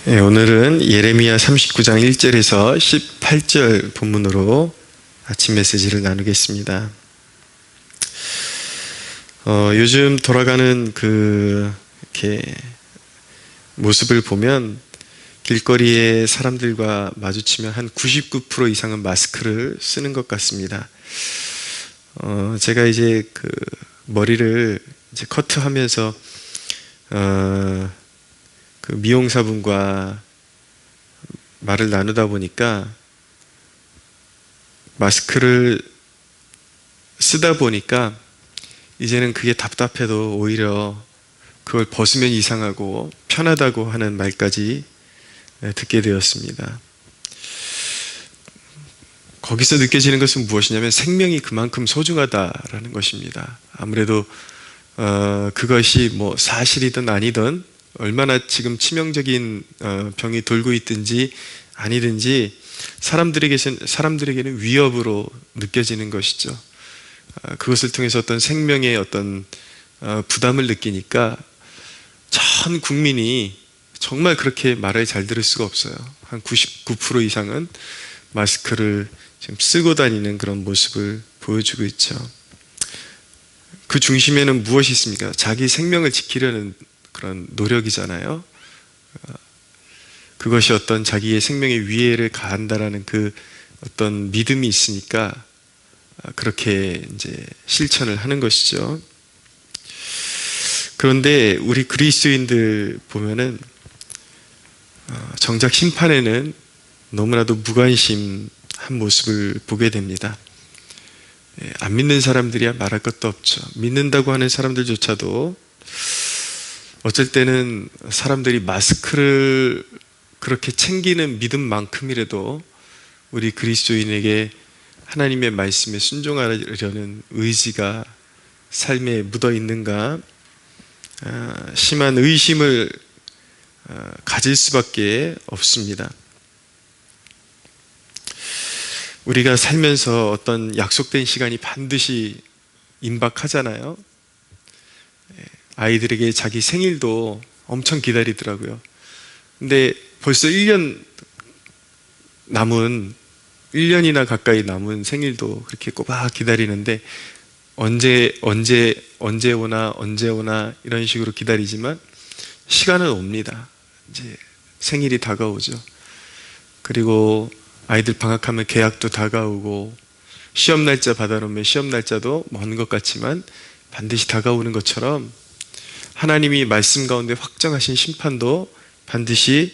네, 오늘은 예레미야 39장 1절에서 18절 본문으로 아침 메시지를 나누겠습니다. 요즘 돌아가는 이렇게 모습을 보면 길거리에 사람들과 마주치면 한 99% 이상은 마스크를 쓰는 것 같습니다. 제가 이제 머리를 이제 커트하면서 미용사분과 말을 나누다 보니까 마스크를 쓰다 보니까 이제는 그게 답답해도 오히려 그걸 벗으면 이상하고 편하다고 하는 말까지 듣게 되었습니다. 거기서 느껴지는 것은 무엇이냐면 생명이 그만큼 소중하다라는 것입니다. 아무래도 그것이 뭐 사실이든 아니든 얼마나 지금 치명적인 병이 돌고 있든지 아니든지 사람들에게는 위협으로 느껴지는 것이죠. 그것을 통해서 어떤 생명의 어떤 부담을 느끼니까 전 국민이 정말 그렇게 말을 잘 들을 수가 없어요. 한 99% 이상은 마스크를 지금 쓰고 다니는 그런 모습을 보여주고 있죠. 그 중심에는 무엇이 있습니까? 자기 생명을 지키려는 그런 노력이잖아요. 그것이 어떤 자기의 생명에 위해를 가한다라는 그 어떤 믿음이 있으니까 그렇게 이제 실천을 하는 것이죠. 그런데 우리 그리스도인들 보면은 정작 심판에는 너무나도 무관심한 모습을 보게 됩니다. 안 믿는 사람들이야 말할 것도 없죠. 믿는다고 하는 사람들조차도 어쩔 때는 사람들이 마스크를 그렇게 챙기는 믿음만큼이라도 우리 그리스도인에게 하나님의 말씀에 순종하려는 의지가 삶에 묻어 있는가 심한 의심을 가질 수밖에 없습니다. 우리가 살면서 어떤 약속된 시간이 반드시 임박하잖아요. 아이들에게 자기 생일도 엄청 기다리더라고요. 근데 벌써 1년이나 가까이 남은 생일도 그렇게 꼬박 기다리는데 언제 오나 이런 식으로 기다리지만 시간은 옵니다. 이제 생일이 다가오죠. 그리고 아이들 방학하면 개학도 다가오고 시험 날짜 받아놓으면 시험 날짜도 먼 것 같지만 반드시 다가오는 것처럼 하나님이 말씀 가운데 확정하신 심판도 반드시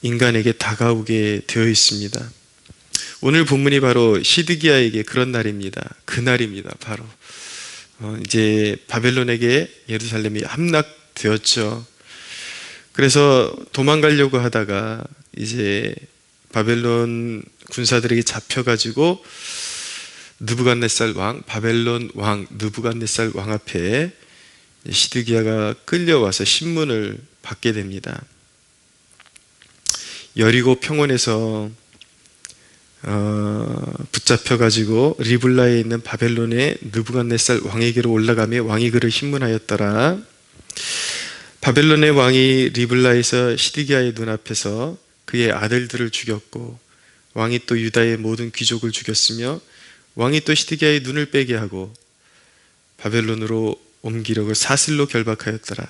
인간에게 다가오게 되어 있습니다. 오늘 본문이 바로 시드기야에게 그런 날입니다. 그날입니다. 바로 이제 바벨론에게 예루살렘이 함락되었죠. 그래서 도망가려고 하다가 이제 바벨론 군사들에게 잡혀가지고 바벨론 왕 느부갓네살 왕 앞에 시드기야가 끌려와서 신문을 받게 됩니다. 여리고 평원에서 붙잡혀가지고 리블라에 있는 바벨론의 느부갓네살 왕에게로 올라가며 왕이 그를 신문하였더라. 바벨론의 왕이 리블라에서 시드기야의 눈앞에서 그의 아들들을 죽였고 왕이 또 유다의 모든 귀족을 죽였으며 왕이 또 시드기야의 눈을 빼게 하고 바벨론으로 옮기려고 사슬로 결박하였더라.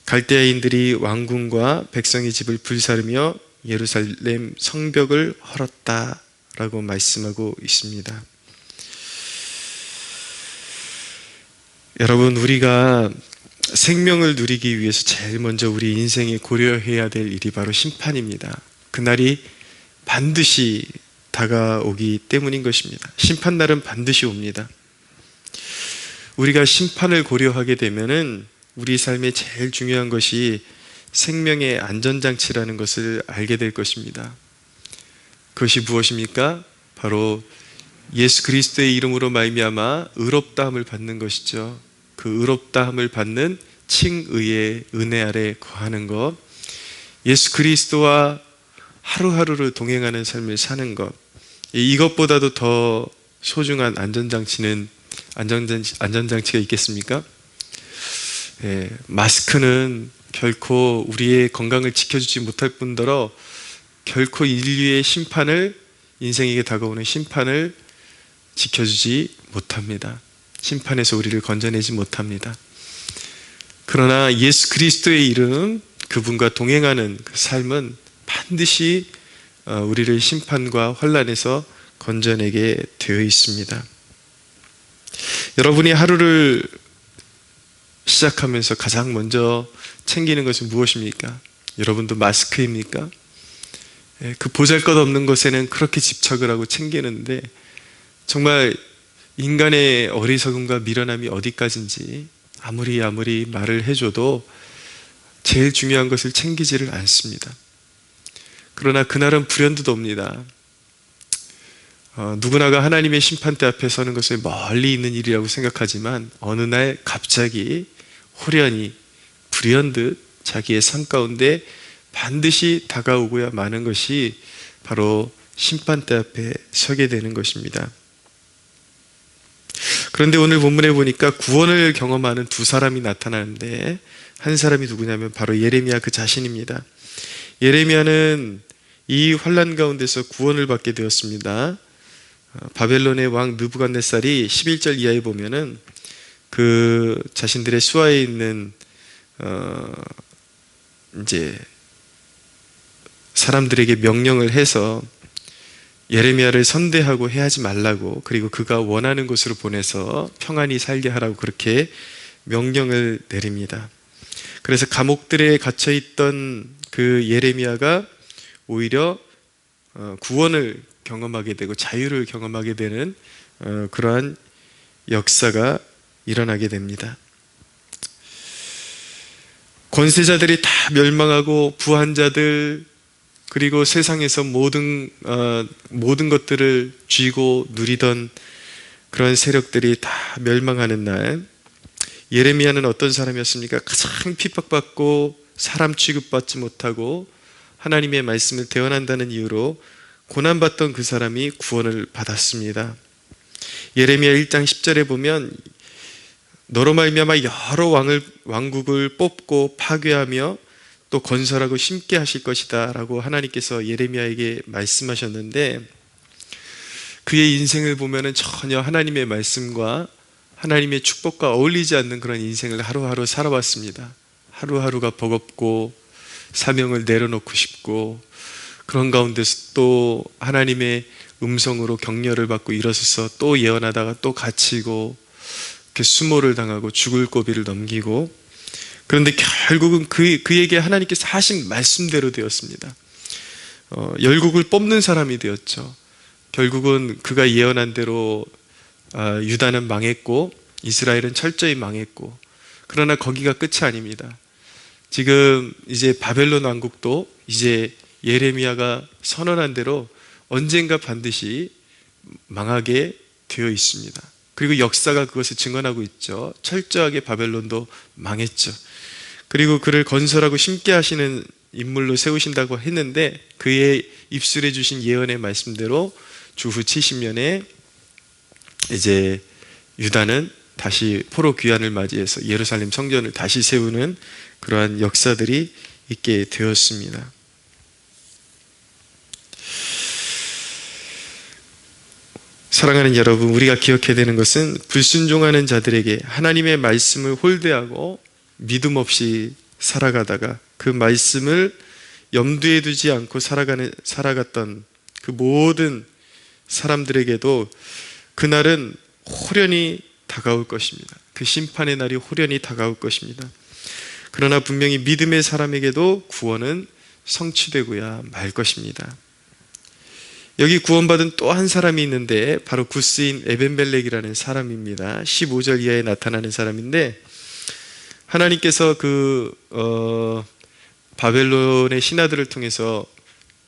갈대아인들이 왕궁과 백성의 집을 불사르며 예루살렘 성벽을 헐었다라고 말씀하고 있습니다. 여러분, 우리가 생명을 누리기 위해서 제일 먼저 우리 인생에 고려해야 될 일이 바로 심판입니다. 그날이 반드시 다가오기 때문인 것입니다. 심판날은 반드시 옵니다. 우리가 심판을 고려하게 되면은 우리 삶에 제일 중요한 것이 생명의 안전장치라는 것을 알게 될 것입니다. 그것이 무엇입니까? 바로 예수 그리스도의 이름으로 말미암아 의롭다함을 받는 것이죠. 그 의롭다함을 받는 칭의의 은혜 아래 거하는 것, 예수 그리스도와 하루하루를 동행하는 삶을 사는 것, 이것보다도 더 소중한 안전장치가 있겠습니까? 마스크는 결코 우리의 건강을 지켜주지 못할 뿐더러 결코 인류의 심판을, 인생에게 다가오는 심판을 지켜주지 못합니다. 심판에서 우리를 건져내지 못합니다. 그러나 예수 그리스도의 이름, 그분과 동행하는 그 삶은 반드시 우리를 심판과 환난에서 건져내게 되어 있습니다. 여러분이 하루를 시작하면서 가장 먼저 챙기는 것은 무엇입니까? 여러분도 마스크입니까? 그 보잘것없는 것에는 그렇게 집착을 하고 챙기는데 정말 인간의 어리석음과 미련함이 어디까지인지 아무리 말을 해줘도 제일 중요한 것을 챙기지를 않습니다. 그러나 그날은 불현듯 옵니다. 누구나가 하나님의 심판대 앞에 서는 것을 멀리 있는 일이라고 생각하지만 어느 날 갑자기 호련히 불현듯 자기의 삶 가운데 반드시 다가오고야 마는 것이 바로 심판대 앞에 서게 되는 것입니다. 그런데 오늘 본문에 보니까 구원을 경험하는 두 사람이 나타나는데 한 사람이 누구냐면 바로 예레미야 그 자신입니다. 예레미야는 이 환난 가운데서 구원을 받게 되었습니다. 바벨론의 왕 느부갓네살이 11절 이하에 보면은 그 자신들의 수하에 있는 이제 사람들에게 명령을 해서 예레미야를 선대하고 해하지 말라고, 그리고 그가 원하는 곳으로 보내서 평안히 살게 하라고 그렇게 명령을 내립니다. 그래서 감옥들에 갇혀 있던 그 예레미야가 오히려 구원을 경험하게 되고 자유를 경험하게 되는 그러한 역사가 일어나게 됩니다. 권세자들이 다 멸망하고 부한 자들, 그리고 세상에서 모든 것들을 쥐고 누리던 그런 세력들이 다 멸망하는 날, 예레미야는 어떤 사람이었습니까? 가장 핍박받고 사람 취급받지 못하고 하나님의 말씀을 대언한다는 이유로 고난받던 그 사람이 구원을 받았습니다. 예레미야 1장 10절에 보면 너로 말미암아 여러 왕국을 뽑고 파괴하며 또 건설하고 심게 하실 것이다 라고 하나님께서 예레미야에게 말씀하셨는데, 그의 인생을 보면 전혀 하나님의 말씀과 하나님의 축복과 어울리지 않는 그런 인생을 하루하루 살아왔습니다. 하루하루가 버겁고 사명을 내려놓고 싶고, 그런 가운데서 또 하나님의 음성으로 격려를 받고 일어서서 또 예언하다가 또 갇히고 이렇게 수모를 당하고 죽을 고비를 넘기고, 그런데 결국은 그에게 하나님께서 하신 말씀대로 되었습니다. 열국을 뽑는 사람이 되었죠. 결국은 그가 예언한 대로 유다는 망했고 이스라엘은 철저히 망했고, 그러나 거기가 끝이 아닙니다. 지금 이제 바벨론 왕국도 이제 예레미야가 선언한 대로 언젠가 반드시 망하게 되어 있습니다. 그리고 역사가 그것을 증언하고 있죠. 철저하게 바벨론도 망했죠. 그리고 그를 건설하고 심게 하시는 인물로 세우신다고 했는데, 그의 입술에 주신 예언의 말씀대로 주후 70년에 이제 유다는 다시 포로 귀환을 맞이해서 예루살렘 성전을 다시 세우는 그러한 역사들이 있게 되었습니다. 사랑하는 여러분, 우리가 기억해야 되는 것은 불순종하는 자들에게 하나님의 말씀을 홀대하고 믿음 없이 살아가다가 그 말씀을 염두에 두지 않고 살아갔던 그 모든 사람들에게도 그날은 호련히 다가올 것입니다. 그 심판의 날이 호련히 다가올 것입니다. 그러나 분명히 믿음의 사람에게도 구원은 성취되고야 말 것입니다. 여기 구원받은 또 한 사람이 있는데 바로 구스인 에벤멜렉이라는 사람입니다. 15절 이하에 나타나는 사람인데, 하나님께서 바벨론의 신하들을 통해서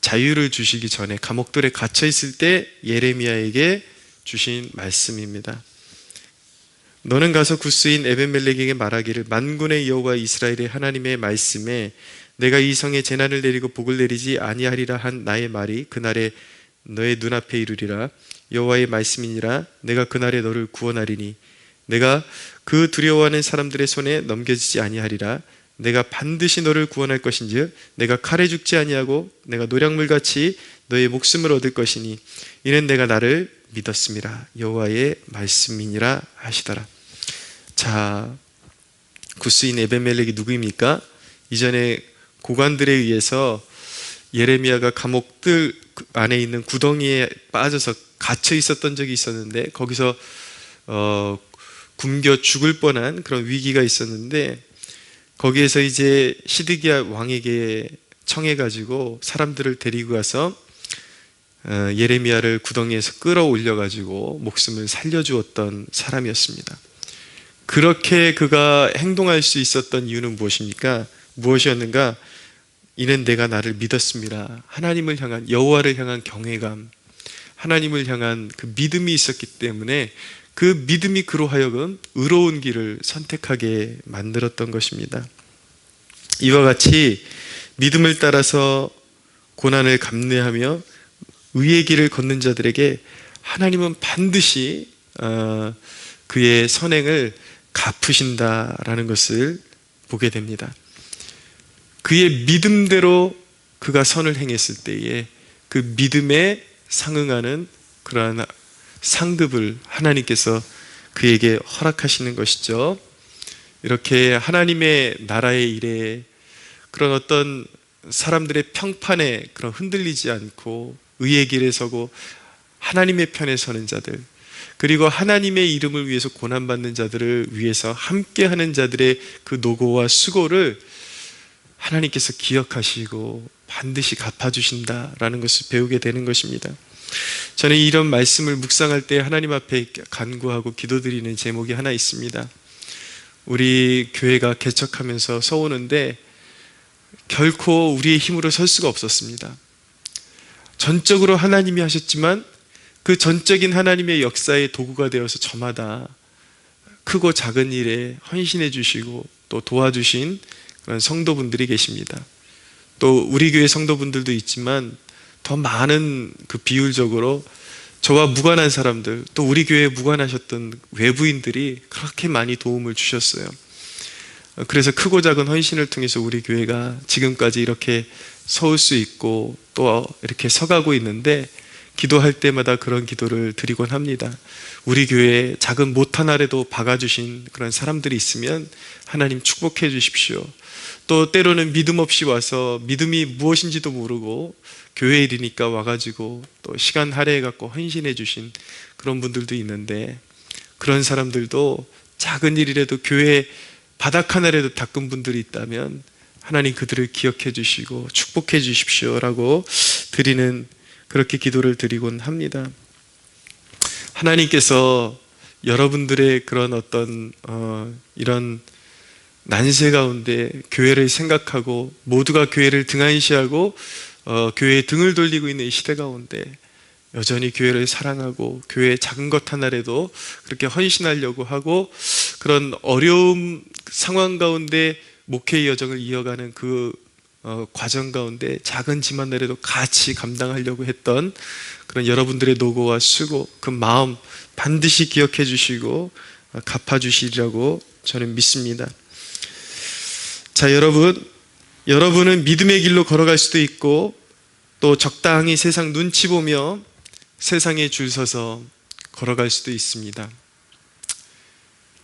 자유를 주시기 전에 감옥들에 갇혀 있을 때 예레미야에게 주신 말씀입니다. 너는 가서 구스인 에벤멜렉에게 말하기를 만군의 여호와 이스라엘의 하나님의 말씀에 내가 이 성에 재난을 내리고 복을 내리지 아니하리라 한 나의 말이 그날에 너의 눈앞에 이르리라. 여호와의 말씀이니라. 내가 그날에 너를 구원하리니 내가 그 두려워하는 사람들의 손에 넘겨지지 아니하리라. 내가 반드시 너를 구원할 것인즉 내가 칼에 죽지 아니하고 내가 노략물같이 너의 목숨을 얻을 것이니 이는 내가 나를 믿었음이라 여호와의 말씀이니라 하시더라. 자, 구스인 에벤멜렉이 누구입니까? 이전에 고관들에 의해서 예레미야가 감옥들 안에 있는 구덩이에 빠져서 갇혀 있었던 적이 있었는데 거기서 굶겨 죽을 뻔한 그런 위기가 있었는데 거기에서 이제 시드기야 왕에게 청해가지고 사람들을 데리고 가서 예레미야를 구덩이에서 끌어올려가지고 목숨을 살려주었던 사람이었습니다. 그렇게 그가 행동할 수 있었던 이유는 무엇입니까? 무엇이었는가? 이는 내가 나를 믿었습니다. 하나님을 향한, 여호와를 향한 경외감, 하나님을 향한 그 믿음이 있었기 때문에 그 믿음이 그로 하여금 의로운 길을 선택하게 만들었던 것입니다. 이와 같이 믿음을 따라서 고난을 감내하며 의의 길을 걷는 자들에게 하나님은 반드시 그의 선행을 갚으신다라는 것을 보게 됩니다. 그의 믿음대로 그가 선을 행했을 때에 그 믿음에 상응하는 그러한 상급을 하나님께서 그에게 허락하시는 것이죠. 이렇게 하나님의 나라의 일에 그런 어떤 사람들의 평판에 그런 흔들리지 않고 의의 길에 서고 하나님의 편에 서는 자들, 그리고 하나님의 이름을 위해서 고난받는 자들을 위해서 함께하는 자들의 그 노고와 수고를 하나님께서 기억하시고 반드시 갚아주신다라는 것을 배우게 되는 것입니다. 저는 이런 말씀을 묵상할 때 하나님 앞에 간구하고 기도드리는 제목이 하나 있습니다. 우리 교회가 개척하면서 서오는데 결코 우리의 힘으로 설 수가 없었습니다. 전적으로 하나님이 하셨지만 그 전적인 하나님의 역사의 도구가 되어서 저마다 크고 작은 일에 헌신해 주시고 또 도와주신 그런 성도분들이 계십니다. 또 우리 교회 성도분들도 있지만 더 많은 그 비율적으로 저와 무관한 사람들, 또 우리 교회에 무관하셨던 외부인들이 그렇게 많이 도움을 주셨어요. 그래서 크고 작은 헌신을 통해서 우리 교회가 지금까지 이렇게 서올 수 있고 또 이렇게 서가고 있는데, 기도할 때마다 그런 기도를 드리곤 합니다. 우리 교회에 작은 못 하나라도 박아주신 그런 사람들이 있으면 하나님 축복해 주십시오. 또 때로는 믿음 없이 와서 믿음이 무엇인지도 모르고 교회 일이니까 와가지고 또 시간 할애해갖고 헌신해 주신 그런 분들도 있는데, 그런 사람들도 작은 일이라도 교회 바닥 하나라도 닦은 분들이 있다면 하나님 그들을 기억해 주시고 축복해 주십시오라고 드리는, 그렇게 기도를 드리곤 합니다. 하나님께서 여러분들의 그런 어떤 이런 난세 가운데 교회를 생각하고 모두가 교회를 등한시하고 교회에 등을 돌리고 있는 이 시대 가운데 여전히 교회를 사랑하고 교회의 작은 것 하나라도 그렇게 헌신하려고 하고 그런 어려움 상황 가운데 목회의 여정을 이어가는 그 과정 가운데 작은 짐 하나라도 같이 감당하려고 했던 그런 여러분들의 노고와 수고, 그 마음 반드시 기억해 주시고 갚아주시리라고 저는 믿습니다. 자, 여러분은 믿음의 길로 걸어갈 수도 있고 또 적당히 세상 눈치 보며 세상에 줄 서서 걸어갈 수도 있습니다.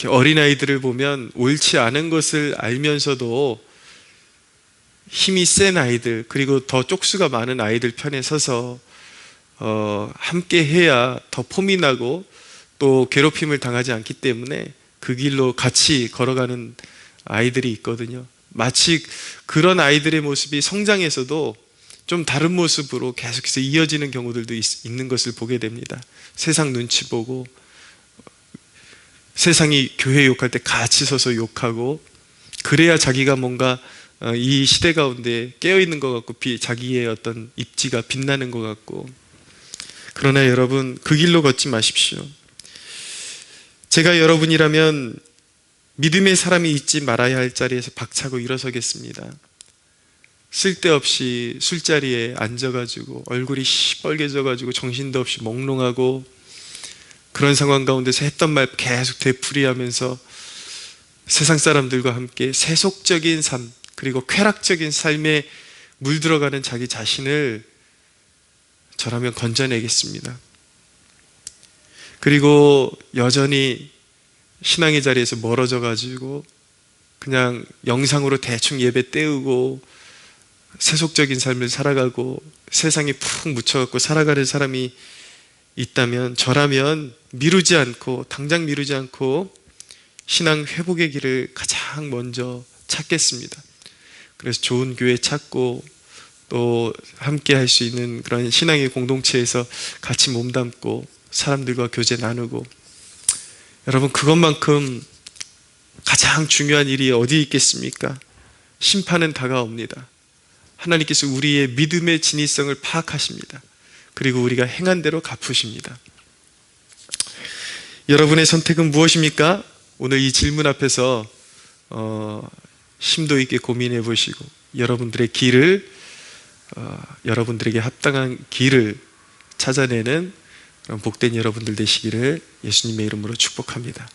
어린아이들을 보면 옳지 않은 것을 알면서도 힘이 센 아이들, 그리고 더 쪽수가 많은 아이들 편에 서서 함께 해야 더 폼이 나고 또 괴롭힘을 당하지 않기 때문에 그 길로 같이 걸어가는 아이들이 있거든요. 마치 그런 아이들의 모습이 성장에서도 좀 다른 모습으로 계속해서 이어지는 경우들도 있는 것을 보게 됩니다. 세상 눈치 보고 세상이 교회 욕할 때 같이 서서 욕하고, 그래야 자기가 뭔가 이 시대 가운데 깨어있는 것 같고 자기의 어떤 입지가 빛나는 것 같고. 그러나 여러분, 그 길로 걷지 마십시오. 제가 여러분이라면 믿음의 사람이 있지 말아야 할 자리에서 박차고 일어서겠습니다. 쓸데없이 술자리에 앉아가지고 얼굴이 시뻘개져가지고 정신도 없이 몽롱하고 그런 상황 가운데서 했던 말 계속 되풀이하면서 세상 사람들과 함께 세속적인 삶, 그리고 쾌락적인 삶에 물들어가는 자기 자신을 저라면 건져내겠습니다. 그리고 여전히 신앙의 자리에서 멀어져 가지고 그냥 영상으로 대충 예배 때우고 세속적인 삶을 살아가고 세상에 푹 묻혀갖고 살아가는 사람이 있다면 저라면 당장 미루지 않고 신앙 회복의 길을 가장 먼저 찾겠습니다. 그래서 좋은 교회 찾고 또 함께 할 수 있는 그런 신앙의 공동체에서 같이 몸담고 사람들과 교제 나누고, 여러분 그것만큼 가장 중요한 일이 어디 있겠습니까? 심판은 다가옵니다. 하나님께서 우리의 믿음의 진위성을 파악하십니다. 그리고 우리가 행한 대로 갚으십니다. 여러분의 선택은 무엇입니까? 오늘 이 질문 앞에서 심도 있게 고민해 보시고 여러분들에게 합당한 길을 찾아내는 복된 여러분들 되시기를 예수님의 이름으로 축복합니다.